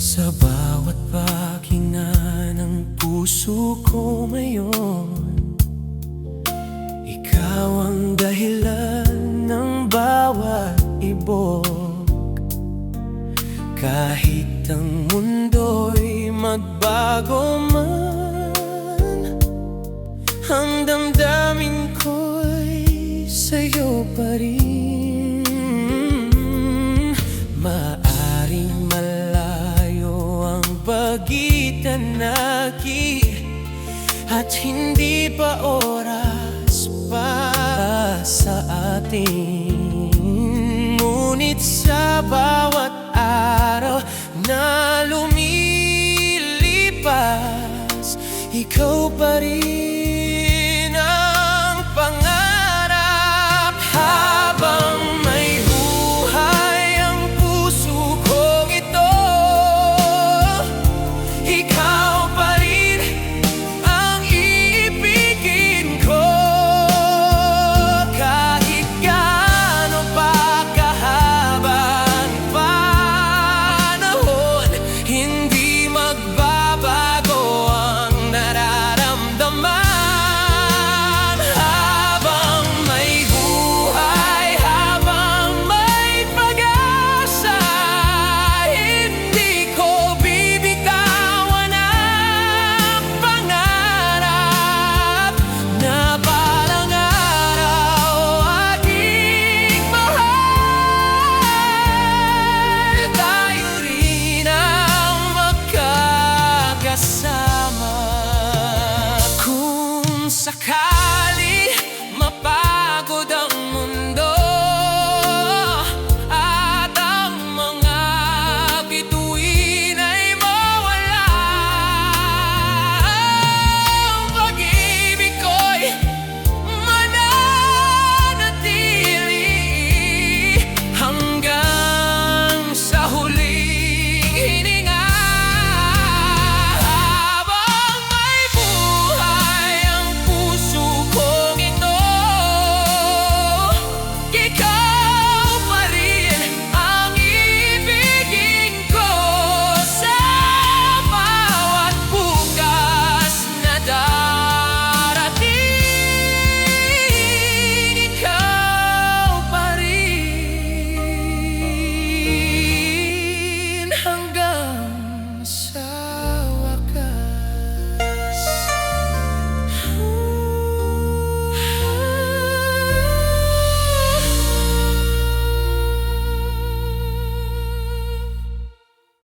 Sa bawat paghinga ng puso ko ngayon, ikaw ang dahilan ng bawat ibog. Kahit ang mundo'y magbago man, ang damdamin ko'y sa'yo pa rin. Maaring malayo ang pagitan natin, at hindi pa oras pa sa atin. Ngunit sa bawat araw na lumilipas, ikaw pa rin